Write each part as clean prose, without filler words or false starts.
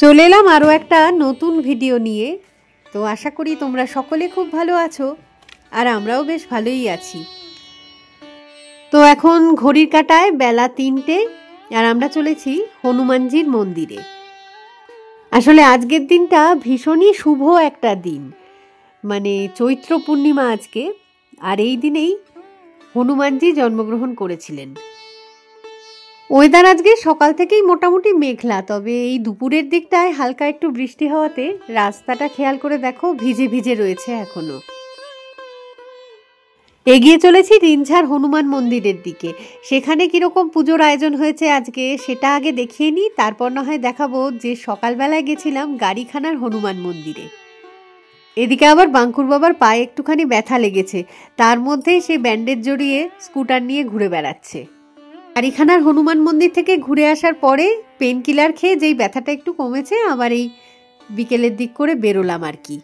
চলে এলাম আরও একটা নতুন ভিডিও নিয়ে। তো আশা করি তোমরা সকলে খুব ভালো আছো, আর আমরাও বেশ ভালোই আছি। তো এখন ঘড়ির কাঁটায় বেলা 3টে, আর আমরা চলেছি হনুমানজির মন্দিরে। আসলে আজকের দিনটা ভীষণই শুভ একটা দিন, মানে চৈত্র পূর্ণিমা আজকে, আর এই দিনেই হনুমানজি জন্মগ্রহণ করেছিলেন। ওয়েদার আজকে সকাল থেকেই মোটামুটি মেঘলা, তবে এই দুপুরের দিকটায় হালকা একটু বৃষ্টি হওয়াতে রাস্তাটা খেয়াল করে দেখো ভিজে ভিজে রয়েছে এখনো। এগিয়ে চলেছি রিঞ্ঝার হনুমান মন্দিরের দিকে। সেখানে কিরকম পুজোর আয়োজন হয়েছে আজকে সেটা আগে দেখিয়ে নিই, তারপর না হয় দেখাবো যে সকালবেলায় গেছিলাম গাড়িখানার হনুমান মন্দিরে। এদিকে আবার বাঙ্কুর বাবার পায়ে একটুখানি ব্যথা লেগেছে, তার মধ্যেই সে ব্যান্ডেজ জড়িয়ে স্কুটার নিয়ে ঘুরে বেড়াচ্ছে। গাড়িখানার হনুমান মন্দির থেকে ঘুরে আসার পরে পেন কিলার খেয়ে যেই ব্যথাটা একটু কমেছে, আবার এই বিকেলের দিক করে বেরোলাম আর কি।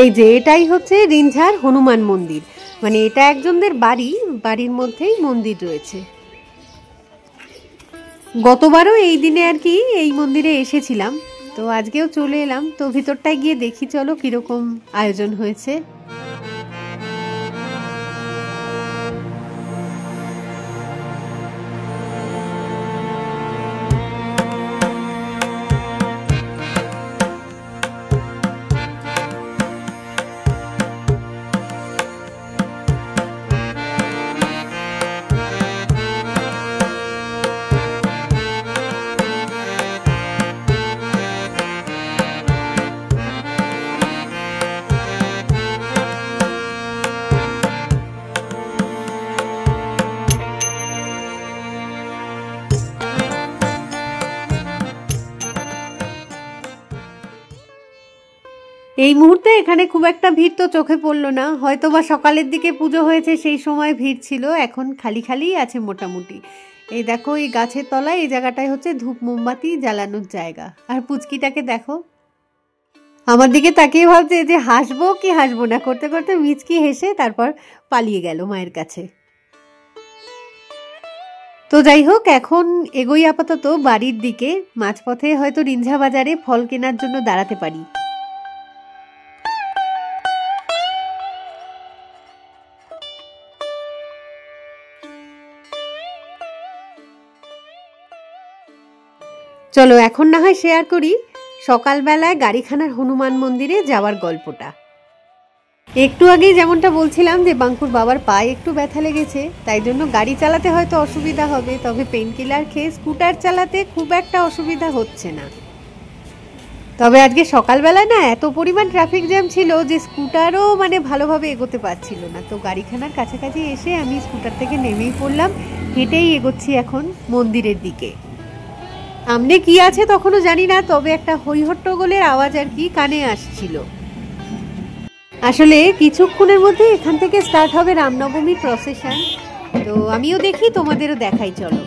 এই যে এটাই হচ্ছে রিঞ্ঝার হনুমান মন্দির, মানে এটা একজনদের বাড়ির মধ্যেই মন্দির রয়েছে। গতবারও এই দিনে আর কি এই মন্দিরে এসেছিলাম, তো আজকেও চলে এলাম। তো ভিতরটায় গিয়ে দেখি চলো কিরকম আয়োজন হয়েছে। এই মুহূর্তে এখানে খুব একটা ভিড় তো চোখে পড়লো না, হয়তো বা সকালের দিকে পুজো হয়েছে সেই সময় ভিড় ছিল। এখন খালি খালিই আছে মোটামুটি। এই দেখো এই গাছের তলায় এই জায়গাটায় হচ্ছে ধূপ মোমবাতি জ্বালানোর জায়গা। আর পুচকিটাকে দেখো আমার দিকে তাকিয়ে ভাবছে যে হাসবো কি হাসবো না, করতে করতে মিচকি হেসে তারপর পালিয়ে গেল মায়ের কাছে। তো যাই হোক, এখন এগোই আপাতত বাড়ির দিকে। মাঝপথে হয়তো রিঞ্ঝা বাজারে ফল কেনার জন্য দাঁড়াতে পারি। চলো এখন না হয় শেয়ার করি সকালবেলায় গাড়িখানার হনুমান মন্দিরে যাওয়ার গল্পটা। একটু আগেই যেমনটা বলছিলাম যে বাঙ্কুর বাবার পায়ে একটু ব্যথা লেগেছে, তাই জন্য গাড়ি চালাতে হয়তো অসুবিধা হবে, তবে পেন কিলার খেয়ে স্কুটার চালাতে খুব একটা অসুবিধা হচ্ছে না। তবে আজকে সকালবেলায় না এত পরিমাণ ট্রাফিক জ্যাম ছিল যে স্কুটারও মানে ভালোভাবে এগোতে পারছিল না। তো গাড়িখানার কাছাকাছি এসে আমি স্কুটার থেকে নেমেই পড়লাম, হেঁটেই এগোচ্ছি এখন মন্দিরের দিকে। সামনে কি আছে তখনও জানি না, তবে একটা হইহট্টগোলের আওয়াজ আর কি কানে আসছিল। আসলে কিছুক্ষণের মধ্যে এখান থেকে স্টার্ট হবে রামনবমীর প্রসেশন, তো আমিও দেখি তোমাদেরও দেখাই। চলো।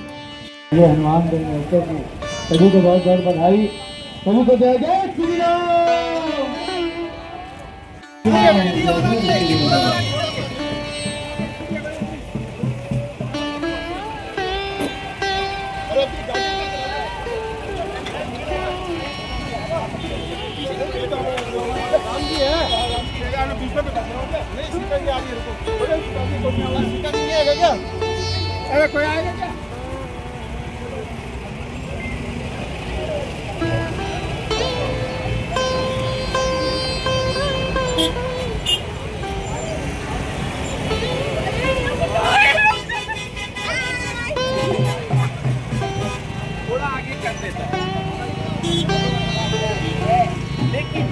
कोई आएगा क्या? थोड़ा आगे कर देता है लेकिन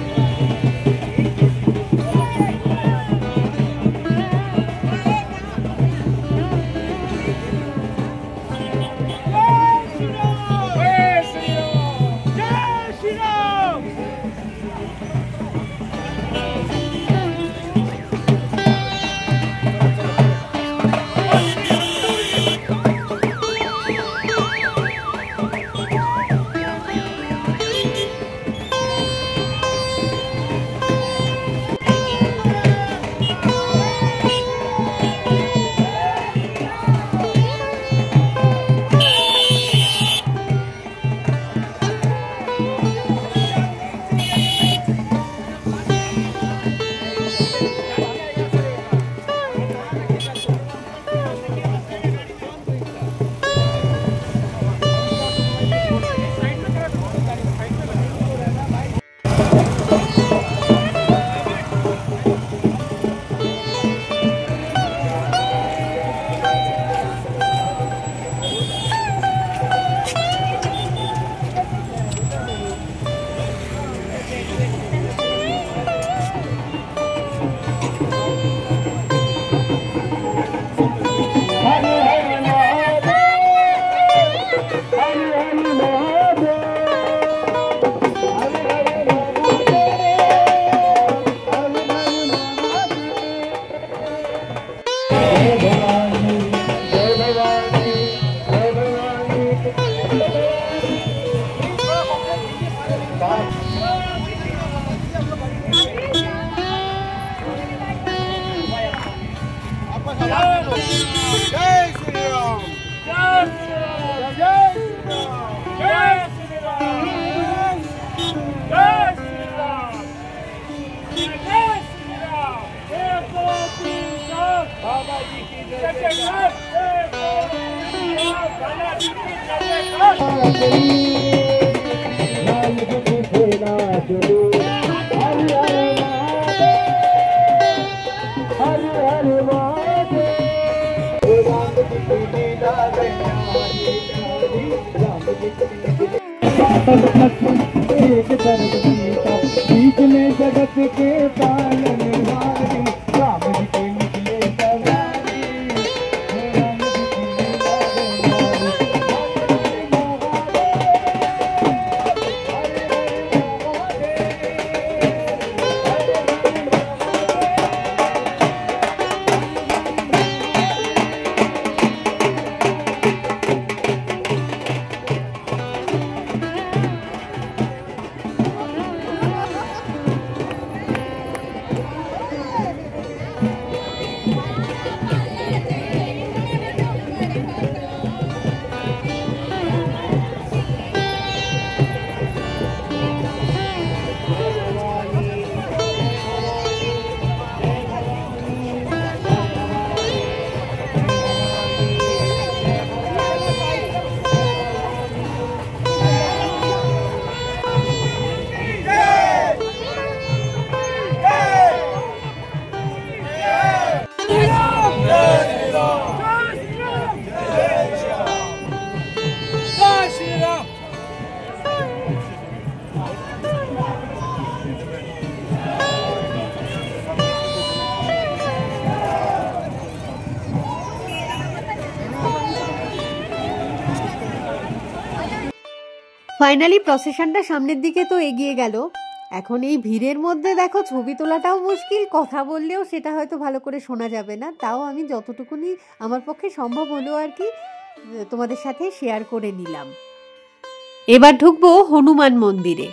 एक दर्द गीता बीच में जगत के पालनहारी राम जी के निकले सवारी राम जी ফাইনালি প্রসেশনটা সামনের দিকে তো এগিয়ে গেল। এখন এই ভিড়ের মধ্যে দেখো ছবি তোলাটাও মুশকিল, কথা বললেও সেটা হয়তো ভালো করে শোনা যাবে না। তাও আমি যতটুকুনি আমার পক্ষে সম্ভব হলো আর কি তোমাদের সাথে শেয়ার করে নিলাম। এবার ঢুকবো হনুমান মন্দিরে।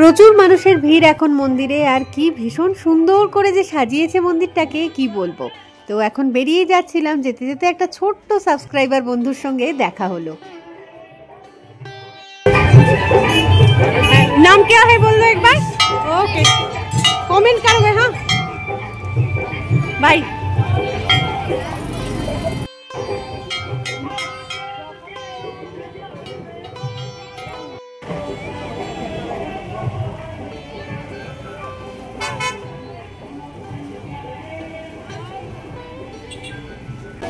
প্রচুর মানুষের ভিড় এখন মন্দিরে, আর কি ভীষণ সুন্দর করে যে সাজিয়েছে মন্দিরটাকে কি বলবো। তো এখন বেরিয়ে যাচ্ছিলাম, যেতে যেতে একটা ছোট্ট সাবস্ক্রাইবার বন্ধুর সঙ্গে দেখা হলো। নাম क्या है बोल दो एक बार। ओके, कमेंट करोगे? हाँ बाय।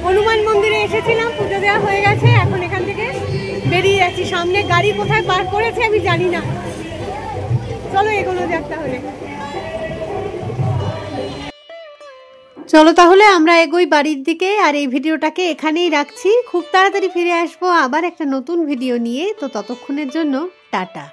হনুমান মন্দিরে এসেছিলাম, পুজো দেওয়া হয়ে গেছে, এখন এখান থেকে বেরিয়ে যাচ্ছি। সামনে গাড়ি কোথায় পার্ক করেছে আমি জানি না, চলো এগোনো যাক তাহলে। চলো তাহলে আমরা এগোই বাড়ির দিকে, আর এই ভিডিওটাকে এখানেই রাখছি। খুব তাড়াতাড়ি ফিরে আসবো আবার একটা নতুন ভিডিও নিয়ে। তো ততক্ষণের জন্য টাটা।